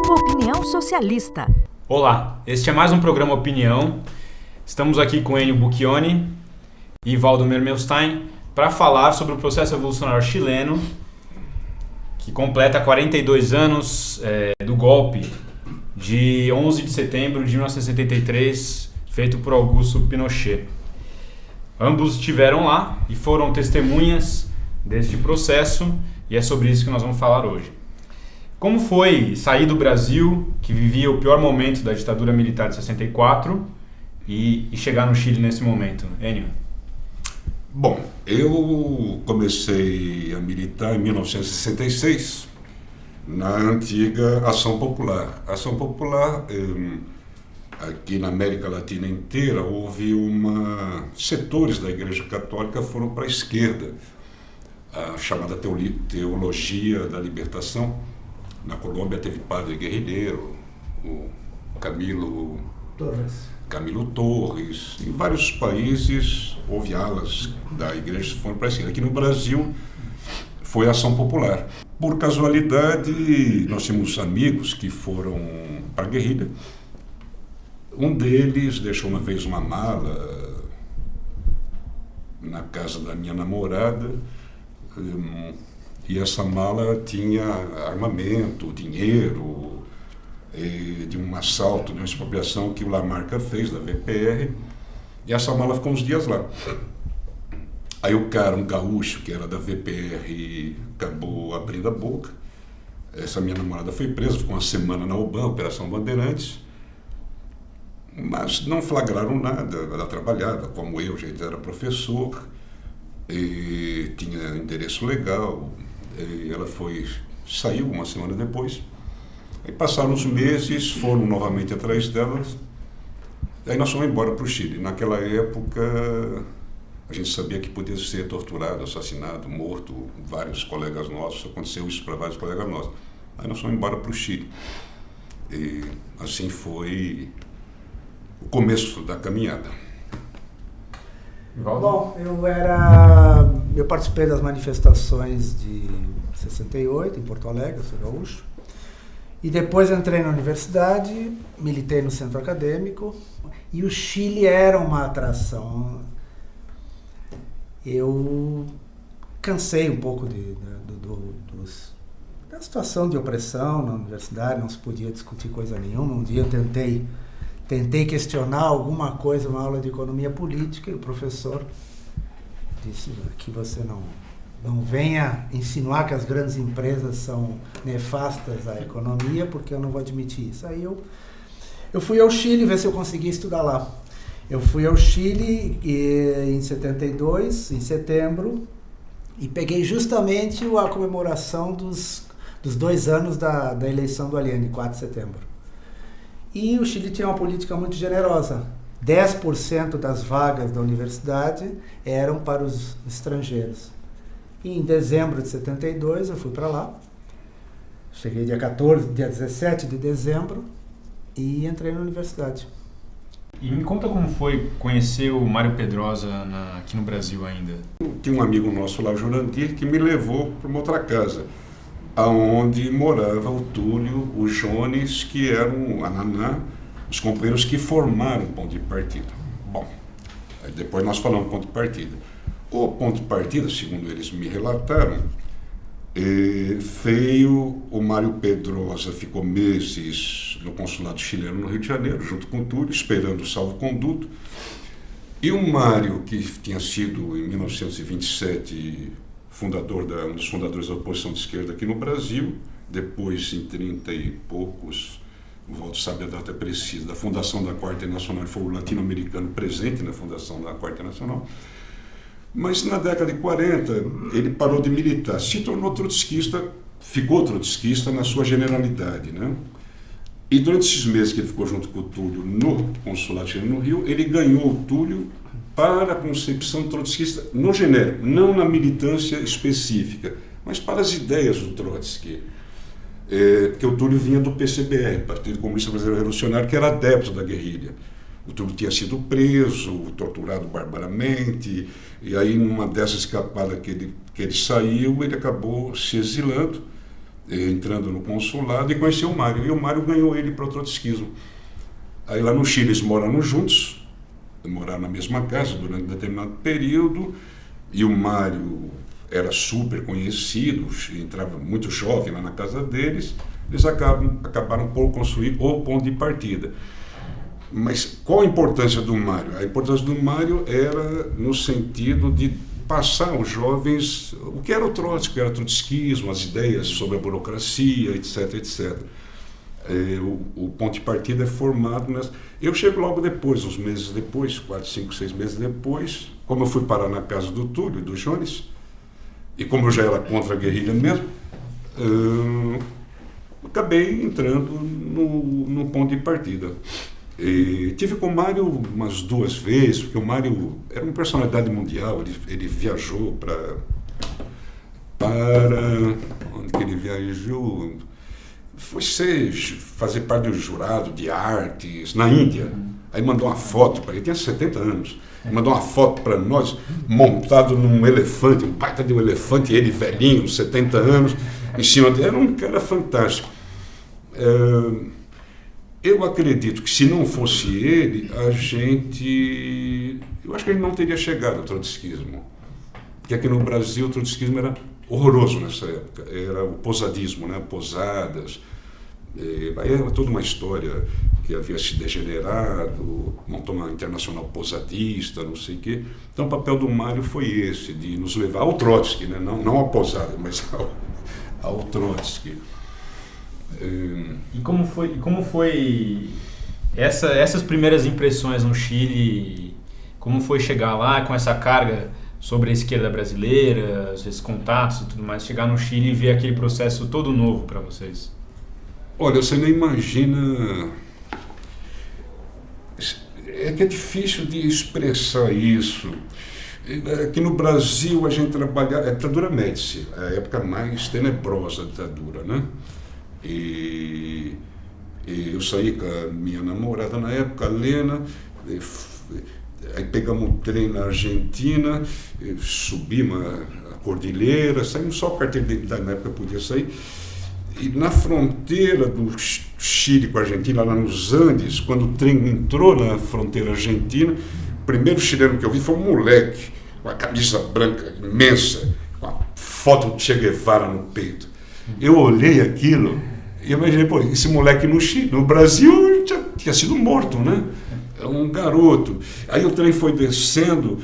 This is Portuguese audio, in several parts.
Opinião Socialista. Olá, este é mais um programa Opinião. Estamos aqui com Ennio Bucchioni e Waldo Mermelstein para falar sobre o processo revolucionário chileno, que completa 42 anos do golpe de 11 de setembro de 1973, feito por Augusto Pinochet. Ambos estiveram lá e foram testemunhas deste processo, e é sobre isso que nós vamos falar hoje. Como foi sair do Brasil, que vivia o pior momento da ditadura militar de 64, e chegar no Chile nesse momento? Ennio? Bom, eu comecei a militar em 1966 na antiga Ação Popular. A Ação Popular, aqui na América Latina inteira, houve setores da Igreja Católica foram para a esquerda, a chamada Teologia da Libertação. Na Colômbia teve padre guerrilheiro, o Camilo Torres. Em vários países houve alas da igreja que foram para a esquerda. Aqui no Brasil foi a Ação Popular. Por casualidade, nós tínhamos amigos que foram para a guerrilha. Um deles deixou uma vez uma mala na casa da minha namorada, e essa mala tinha armamento, dinheiro, de um assalto, de uma expropriação que o Lamarca fez da VPR, e essa mala ficou uns dias lá. Aí o cara, um gaúcho que era da VPR, acabou abrindo a boca. Essa minha namorada foi presa, ficou uma semana na UBAN, Operação Bandeirantes, mas não flagraram nada. Ela trabalhava, como eu, já era professor, e tinha endereço legal. E ela saiu uma semana depois. Aí passaram uns meses, foram novamente atrás delas. Aí nós fomos embora para o Chile. Naquela época, a gente sabia que podia ser torturado, assassinado, morto. Vários colegas nossos, aconteceu isso para vários colegas nossos. Aí nós fomos embora para o Chile. E assim foi o começo da caminhada. Bom, eu participei das manifestações de 68 em Porto Alegre, eu sou gaúcho, e depois entrei na universidade, militei no centro acadêmico, e o Chile era uma atração. Eu cansei um pouco da situação de opressão na universidade, não se podia discutir coisa nenhuma. Um dia eu tentei questionar alguma coisa, uma aula de economia política, e o professor disse que você não venha insinuar que as grandes empresas são nefastas à economia, porque eu não vou admitir isso. Aí eu fui ao Chile ver se eu conseguia estudar lá. Eu fui ao Chile em 72, em setembro, e peguei justamente a comemoração dos 2 anos da eleição do Allende, 4 de setembro. E o Chile tinha uma política muito generosa. 10% das vagas da universidade eram para os estrangeiros. E em dezembro de 72 eu fui para lá. Cheguei dia 17 de dezembro e entrei na universidade. E me conta como foi conhecer o Mário Pedrosa aqui no Brasil ainda. Tinha um amigo nosso lá, o Jurandir, que me levou para uma outra casa, aonde morava o Túlio, o Jones, que eram a Naná, os companheiros que formaram o ponto de partida. Bom, aí depois nós falamos ponto de partida. O ponto de partida, segundo eles me relataram, o Mário Pedrosa ficou meses no consulado chileno no Rio de Janeiro, junto com o Túlio, esperando o salvo-conduto. E o Mário, que tinha sido, em 1927, um dos fundadores da oposição de esquerda aqui no Brasil, depois, em 30 e poucos, o Waldo sabe a data precisa, da fundação da Quarta Internacional, foi o latino-americano presente na fundação da Quarta Internacional. Mas na década de 40, ele parou de militar, se tornou trotskista, ficou trotskista na sua generalidade, né? E durante esses meses que ele ficou junto com o Túlio no consulado chileno no Rio, ele ganhou o Túlio para a concepção trotskista no genérico, não na militância específica, mas para as ideias do Trotsky. Porque o Túlio vinha do PCBR, Partido Comunista Brasileiro Revolucionário, que era adepto da guerrilha. O Túlio tinha sido preso, torturado barbaramente, e aí numa dessas escapadas que ele saiu, ele acabou se exilando entrando no consulado e conheceu o Mário. E o Mário ganhou ele para o trotskismo. Aí lá no Chile eles moraram juntos, moraram na mesma casa durante um determinado período, e o Mário era super conhecido, entrava muito jovem lá na casa deles. Eles acabaram por construir o ponto de partida. Mas qual a importância do Mário? A importância do Mário era no sentido de passar aos jovens o que era o Trotsky, o que era o trotskismo, as ideias sobre a burocracia, etc, etc. O ponto de partida é formado nessa... Eu chego logo depois, uns meses depois, 4, 5, 6 meses depois, como eu fui parar na casa do Túlio e do Jones, e como eu já era contra a guerrilha mesmo, acabei entrando no ponto de partida. Tive com o Mário umas 2 vezes, porque o Mário era uma personalidade mundial, ele viajou para onde que ele viajou? Foi fazer parte do jurado de artes na Índia. Aí mandou uma foto para ele, tinha 70 anos, mandou uma foto para nós, montado num elefante, um baita de um elefante, ele velhinho, 70 anos, em cima dele. Era um cara fantástico. Eu acredito que se não fosse ele, eu acho que ele não teria chegado ao trotskismo. Porque aqui no Brasil o trotskismo era horroroso nessa época. Era o posadismo, né? Posadas. Aí era toda uma história que havia se degenerado, montou uma internacional posadista, não sei o quê. Então o papel do Mário foi esse, de nos levar ao Trotsky, né? Não ao posada, mas ao Trotsky. E como foi essas primeiras impressões no Chile? Como foi chegar lá com essa carga sobre a esquerda brasileira, esses contatos e tudo mais, chegar no Chile e ver aquele processo todo novo para vocês? Olha, você nem imagina... É que é difícil de expressar isso. Aqui no Brasil a gente trabalhava... A ditadura Médici, a época mais tenebrosa da ditadura, né? E eu saí com a minha namorada na época, a Lena, aí pegamos um trem na Argentina, subimos a cordilheira, saímos só com carteira de identidade, na época podia sair. E na fronteira do Chile com a Argentina, lá nos Andes, quando o trem entrou na fronteira argentina, o primeiro chileno que eu vi foi um moleque, com a camisa branca imensa, com a foto de Che Guevara no peito. Eu olhei aquilo e imaginei, pô, esse moleque no Chile, no Brasil tinha sido morto, né? É um garoto. Aí o trem foi descendo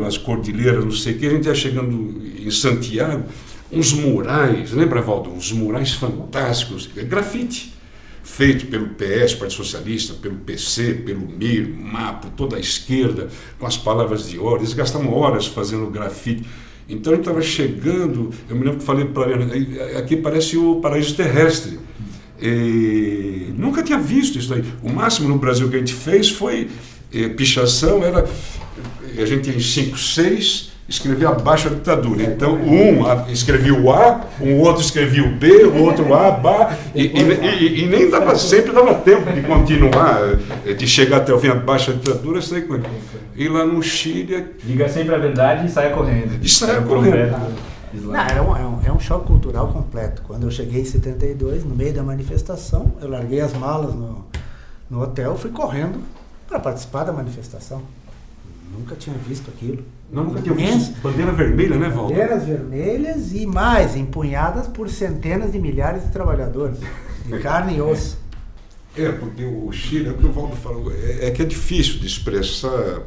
nas cordilheiras, não sei o que, a gente ia chegando em Santiago, uns murais, lembra, Valdo? Uns murais fantásticos, grafite, feito pelo PS, Partido Socialista, pelo PC, pelo MIR, MAPO, toda a esquerda, com as palavras de ordem. Eles gastavam horas fazendo grafite. Então a gente estava chegando, eu me lembro que falei para ele, aqui parece o paraíso terrestre. Nunca tinha visto isso aí. O máximo no Brasil que a gente fez foi pichação, a gente em 5, 6 escrevia abaixo a ditadura. Então um escrevia o A, um outro escrevia o B, o outro A, Bá, e nem sempre dava tempo de continuar, de chegar até o fim abaixo a ditadura. E lá no Chile... Diga sempre a verdade e saia correndo. E saia correndo. Não, é um choque cultural completo. Quando eu cheguei em 72, no meio da manifestação, eu larguei as malas no hotel, fui correndo para participar da manifestação. Nunca tinha visto aquilo. Nunca tinha visto. Bandeira vermelha, né, Valdo? Bandeiras vermelhas e mais, empunhadas por centenas de milhares de trabalhadores, de carne e osso. Porque o Chile, é o que o Valdo falou, que é difícil de expressar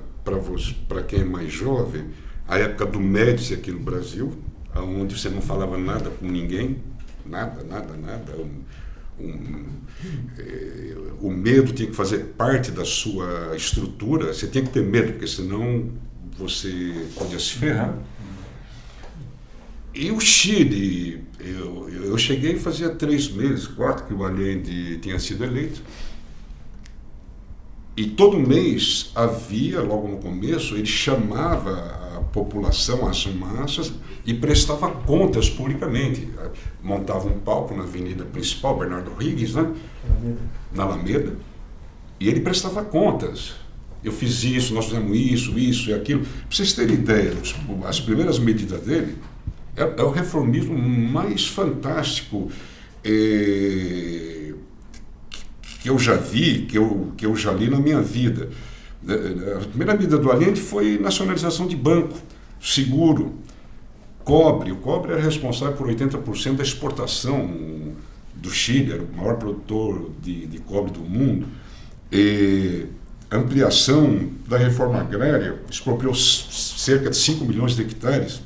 para quem é mais jovem, a época do Médici aqui no Brasil, onde você não falava nada com ninguém, nada. O medo tinha que fazer parte da sua estrutura, você tinha que ter medo, porque senão você podia se ferrar. E o Chile, eu cheguei e fazia 3 meses, 4 que o Allende tinha sido eleito. E todo mês havia, logo no começo, ele chamava a população, as massas, e prestava contas publicamente. Montava um palco na avenida principal, Bernardo Higgins, né? Na Alameda, e ele prestava contas. Eu fiz isso, nós fizemos isso e aquilo. Para vocês terem ideia, as primeiras medidas dele, é o reformismo mais fantástico que eu já vi, que eu já li na minha vida. A primeira medida do Allende foi nacionalização de banco, seguro, cobre. O cobre era responsável por 80% da exportação do Chile, era o maior produtor de cobre do mundo. Ampliação da reforma agrária, expropriou cerca de 5 milhões de hectares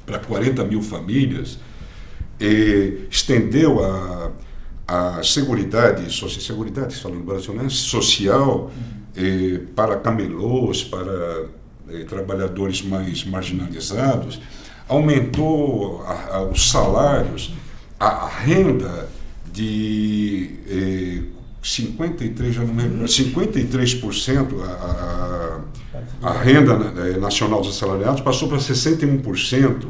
para 40 mil famílias, estendeu a seguridade falando no Brasil, né? Social, para camelôs, para trabalhadores mais marginalizados, aumentou os salários, a renda de 53%, a renda nacional dos assalariados passou para 61%.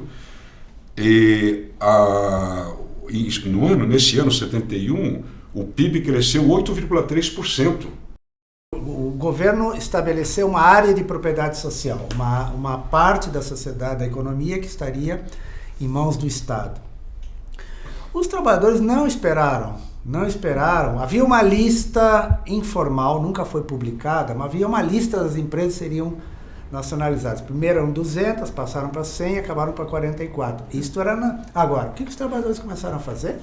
Nesse ano, 71, o PIB cresceu 8,3%. O governo estabeleceu uma área de propriedade social, uma parte da sociedade, da economia que estaria em mãos do Estado. Os trabalhadores não esperaram. Havia uma lista informal, nunca foi publicada, mas havia uma lista das empresas que seriam nacionalizadas. Primeiro eram 200, passaram para 100 e acabaram para 44. Isto era Agora, o que os trabalhadores começaram a fazer?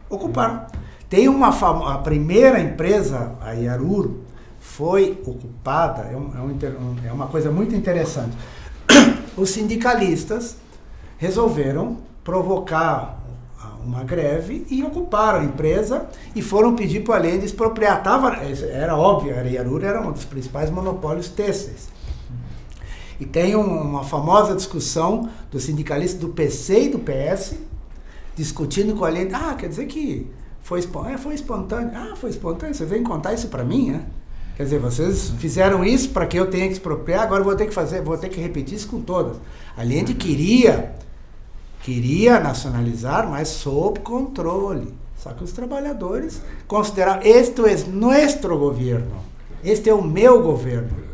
Ocuparam. Tem a primeira empresa, a Iarur, foi ocupada, é uma coisa muito interessante. Os sindicalistas resolveram provocar uma greve e ocuparam a empresa e foram pedir para o Allende expropriar. Era óbvio, a Iarur era um dos principais monopólios têxteis. E tem uma famosa discussão dos sindicalistas do PC e do PS discutindo com o Allende. Quer dizer que foi espontâneo. Foi espontâneo, você vem contar isso para mim, né? Quer dizer, vocês fizeram isso para que eu tenha que expropriar, agora eu vou ter que repetir isso com todas. Allende queria nacionalizar, mas sob controle. Só que os trabalhadores consideraram, este é nosso governo, este é o meu governo.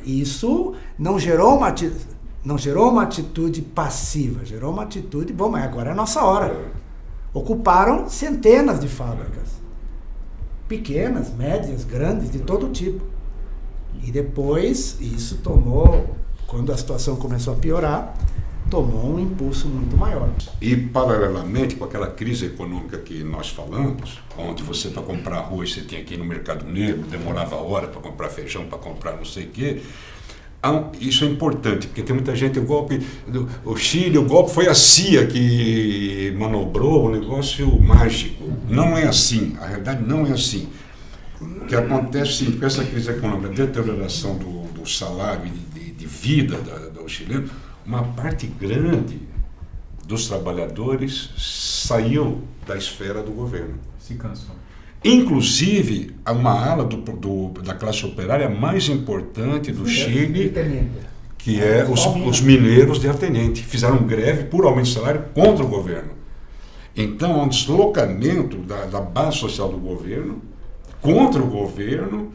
Isso não gerou uma atitude passiva, gerou uma atitude, mas agora é a nossa hora. Ocuparam centenas de fábricas, pequenas, médias, grandes, de todo tipo. E depois, isso quando a situação começou a piorar, tomou um impulso muito maior. E, paralelamente com aquela crise econômica que nós falamos, onde você, para comprar arroz, você tinha que ir no mercado negro, demorava hora para comprar feijão, para comprar não sei o quê. Isso é importante, porque tem muita gente, o Chile, o golpe foi a CIA que manobrou um negócio mágico. Não é assim, a realidade não é assim. O que acontece, sim, com essa crise econômica, a deterioração do salário e de vida do chileno, uma parte grande dos trabalhadores saiu da esfera do governo. Se cansou. Inclusive, uma ala da classe operária mais importante do Chile, que é os mineiros de Artenente, fizeram greve por aumento de salário contra o governo. Então, há um deslocamento da base social do governo contra o governo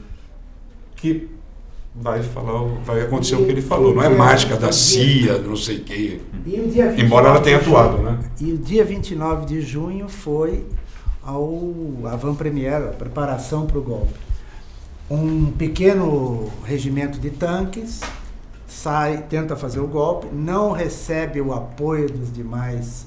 que vai acontecer o que ele falou. Não é mágica da CIA, não sei o quê. Embora ela tenha atuado, né? E o dia 29 de junho foi a avant-première, a preparação para o golpe. Um pequeno regimento de tanques tenta fazer o golpe, não recebe o apoio dos demais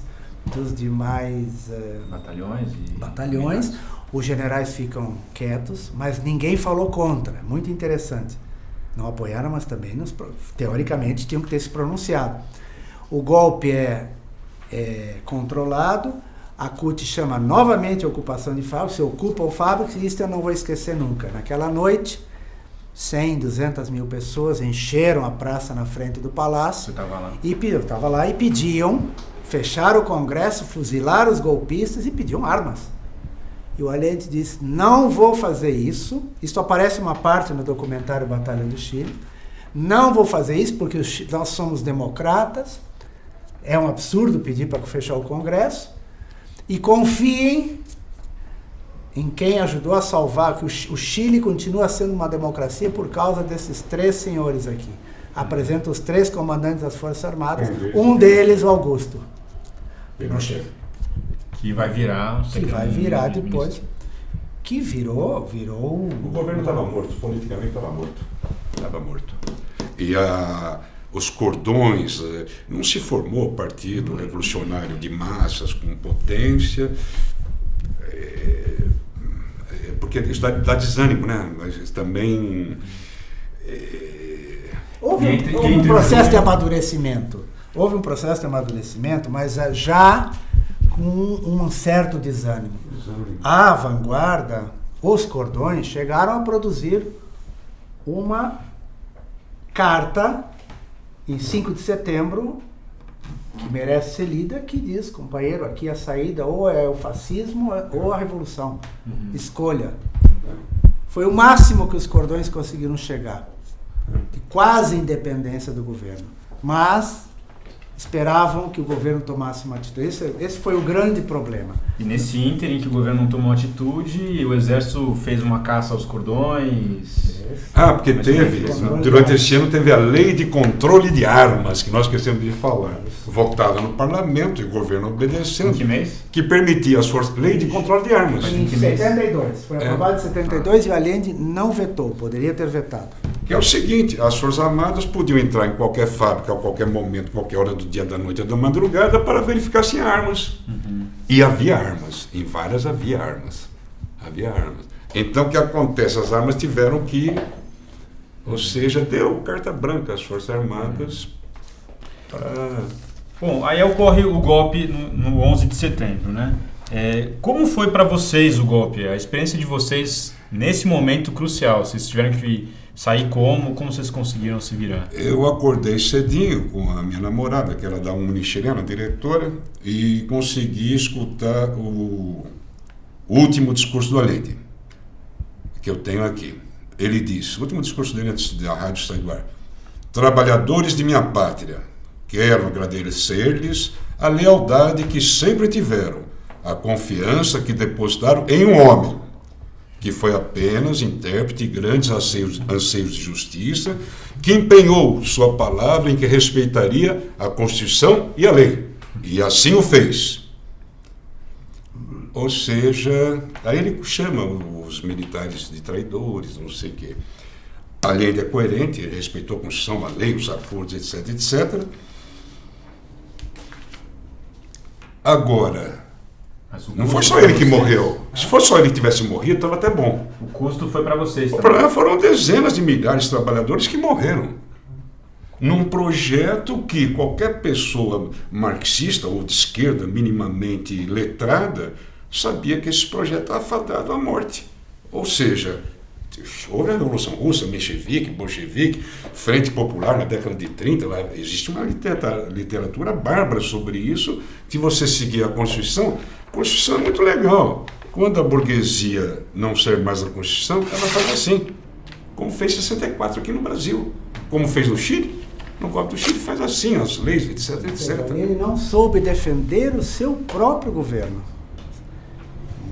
batalhões. Os generais ficam quietos, mas ninguém falou contra. Muito interessante. Não apoiaram, mas também, teoricamente, tinham que ter se pronunciado. O golpe é controlado. A CUT chama novamente a ocupação de fábricas, se ocupam fábricas, e isso eu não vou esquecer nunca. Naquela noite, 100, 200 mil pessoas encheram a praça na frente do palácio. Você estava lá? Eu estava lá e pediam fechar o Congresso, fuzilar os golpistas e pediam armas. E o Allende disse, não vou fazer isso. Isso aparece uma parte no documentário Batalha do Chile. Não vou fazer isso porque nós somos democratas. É um absurdo pedir para fechar o Congresso. E confiem em quem ajudou a salvar, que o Chile continua sendo uma democracia por causa desses 3 senhores aqui. apresenta os 3 comandantes das Forças Armadas, um deles o Augusto Pinochet. Que vai virar... Que vai virar depois. Que virou... O governo estava morto, politicamente estava morto. Estava morto. E os cordões, não se formou partido revolucionário de massas com potência, porque isso dá desânimo, né? Mas também... Houve um processo de amadurecimento. Houve um processo de amadurecimento, mas já com um certo desânimo. A vanguarda, os cordões, chegaram a produzir uma carta em 5 de setembro, que merece ser lida, que diz, companheiro, aqui a saída ou é o fascismo ou a revolução. Escolha. Foi o máximo que os cordões conseguiram chegar. De quase independência do governo. Mas esperavam que o governo tomasse uma atitude. Esse foi o grande problema. E nesse ínterim que o governo não tomou atitude, o exército fez uma caça aos cordões. Porque durante esse ano teve a Lei de Controle de Armas, que nós esquecemos de falar, votada no parlamento e o governo obedecendo. Em que mês? Que permitia as forças... Lei de Controle de Armas. Em 72. Foi aprovado em 72 e o Allende não vetou, poderia ter vetado. Que é o seguinte, as Forças Armadas podiam entrar em qualquer fábrica, a qualquer momento, qualquer hora do dia, da noite ou da madrugada para verificar se tinha armas. E havia armas, em várias havia armas. Então o que acontece? As armas tiveram que, ou seja, deu carta branca às Forças Armadas para... Bom, aí ocorre o golpe no 11 de setembro, né? Como foi para vocês o golpe? A experiência de vocês nesse momento crucial? Vocês tiveram que sair como vocês conseguiram se virar? Eu acordei cedinho com a minha namorada, que era da Uni chilena, diretora, e consegui escutar o último discurso do Allende, que eu tenho aqui. Ele disse, o último discurso dele antes da rádio sair do ar: trabalhadores de minha pátria, quero agradecer-lhes a lealdade que sempre tiveram, a confiança que depositaram em um homem, que foi apenas intérprete de grandes anseios de justiça, que empenhou sua palavra em que respeitaria a Constituição e a lei. E assim o fez. Ou seja, aí ele chama os militares de traidores, não sei o quê. A lei é coerente, ele respeitou a Constituição, a lei, os acordos, etc, etc. Agora... Não foi só ele que morreu. Se fosse só ele que tivesse morrido, estava até bom. O custo foi para vocês também. Foram dezenas de milhares de trabalhadores que morreram. Num projeto que qualquer pessoa marxista ou de esquerda minimamente letrada sabia que esse projeto estava fadado à morte. Ou seja, houve a Revolução Russa, menchevique, bolchevique, Frente Popular na década de 30, existe uma literatura bárbara sobre isso. Se você seguir a Constituição é muito legal. Quando a burguesia não serve mais a Constituição, ela faz assim, como fez em 64 aqui no Brasil, como fez no Chile. No golpe do Chile faz assim, as leis, etc, etc. Ele não soube defender o seu próprio governo.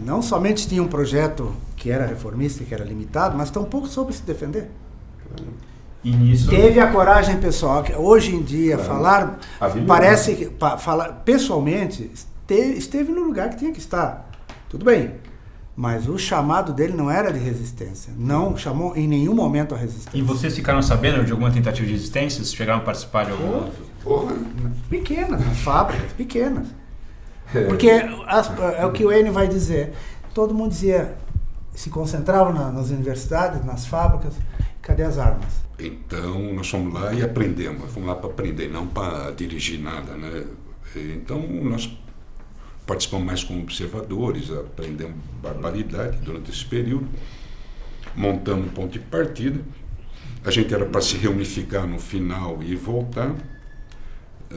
Não somente tinha um projeto que era reformista e que era limitado, mas tampouco soube se defender. E nisso... Teve a coragem pessoal, que hoje em dia falar, parece que falar pessoalmente, esteve no lugar que tinha que estar. Tudo bem, mas o chamado dele não era de resistência, não chamou em nenhum momento a resistência. E vocês ficaram sabendo de alguma tentativa de resistência? Vocês chegaram a participar de alguma? Pequenas, nas fábricas, pequenas. Porque é o que o Enio vai dizer. Todo mundo dizia, se concentrava nas universidades, nas fábricas, cadê as armas? Então nós fomos lá e aprendemos. Fomos lá para aprender, não para dirigir nada, né? Então nós participamos mais como observadores, aprendemos barbaridade durante esse período, montamos um ponto de partida. A gente era para se reunificar no final e voltar.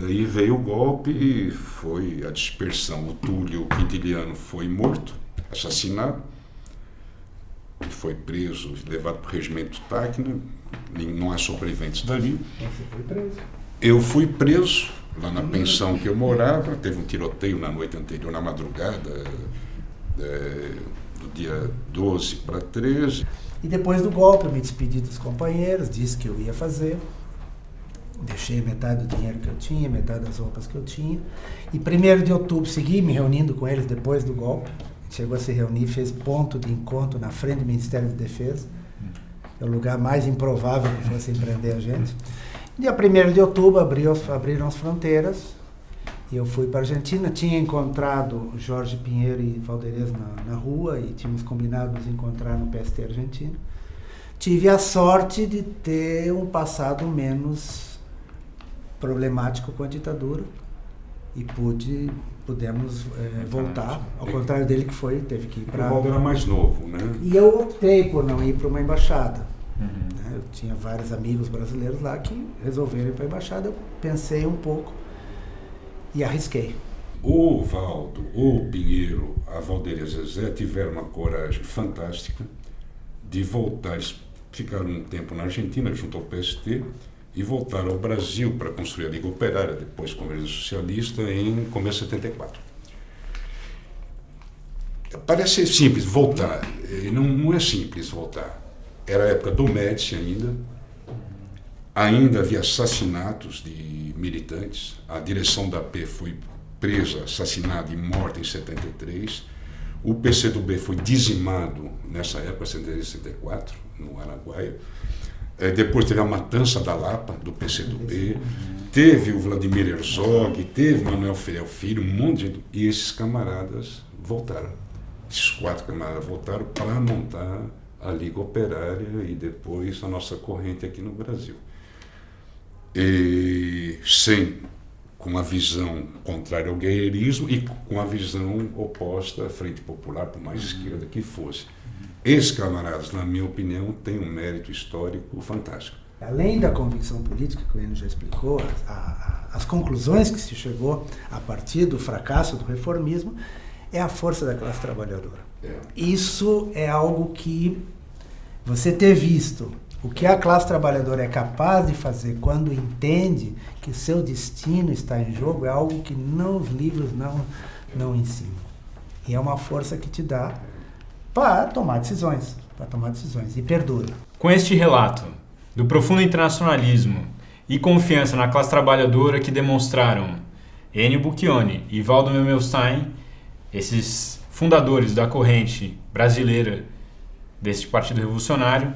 E veio o golpe e foi a dispersão. O Túlio Quintiliano foi morto, assassinado. Ele foi preso, levado para o regimento Tacna. Não há sobreviventes dali. Você foi preso? Eu fui preso lá na pensão que eu morava. Teve um tiroteio na noite anterior, na madrugada, do dia 12 para 13. E depois do golpe eu me despedi dos companheiros, disse que eu ia fazer. Deixei metade do dinheiro que eu tinha, metade das roupas que eu tinha. E 1º de outubro segui me reunindo com eles depois do golpe. Chegou a se reunir, fez ponto de encontro na frente do Ministério da Defesa. É o lugar mais improvável que fosse empreender a gente. Dia 1º de outubro abriram as fronteiras e eu fui para a Argentina. Tinha encontrado Jorge Pinheiro e Valderez na rua e tínhamos combinado nos encontrar no PST argentino. Tive a sorte de ter um passado menos problemático com a ditadura e pudemos voltar, ao contrário dele que teve que ir para... O Valder era mais novo, né? E eu optei por não ir para uma embaixada. Né? Eu tinha vários amigos brasileiros lá que resolveram ir para a embaixada. Eu pensei um pouco e arrisquei. O Valdo, o Pinheiro, a Valder e a Zezé tiveram uma coragem fantástica de voltar, eles ficaram um tempo na Argentina junto ao PST e voltaram ao Brasil para construir a Liga Operária, depois Convergência Socialista, em começo de 74. Parece simples voltar, não é simples voltar. Era a época do Médici ainda havia assassinatos de militantes, a direção da AP foi presa, assassinada e morta em 73, o PCdoB foi dizimado nessa época, 74, no Araguaia. Depois teve a matança da Lapa, do PCdoB, teve o Vladimir Herzog, teve Manuel Ferreira Filho, um monte de gente, e esses camaradas voltaram. Esses 4 camaradas voltaram para montar a Liga Operária e depois a nossa corrente aqui no Brasil. E com a visão contrária ao guerreirismo e com a visão oposta à Frente Popular, por mais esquerda que fosse. Esses camaradas, na minha opinião, têm um mérito histórico fantástico. Além da convicção política, que o Enio já explicou, as conclusões que se chegou a partir do fracasso do reformismo, é a força da classe trabalhadora. Isso é algo que você ter visto o que a classe trabalhadora é capaz de fazer quando entende que seu destino está em jogo é algo que os livros não ensinam. E é uma força que te dá para tomar decisões, e perdura. Com este relato do profundo internacionalismo e confiança na classe trabalhadora que demonstraram Ennio Bucchione e Waldo Memmelstein, esses fundadores da corrente brasileira deste Partido Revolucionário,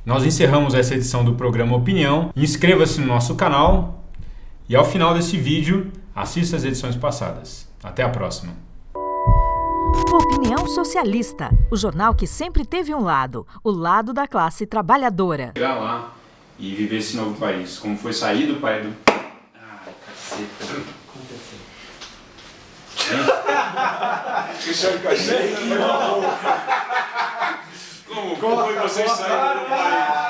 nós encerramos essa edição do programa Opinião. Inscreva-se no nosso canal e ao final desse vídeo, assista as edições passadas. Até a próxima. Opinião Socialista, o jornal que sempre teve um lado, o lado da classe trabalhadora. Chegar lá e viver esse novo país, como foi sair do país do... Ai, caceta. Cristiano Caixinha, como foi vocês saírem do país?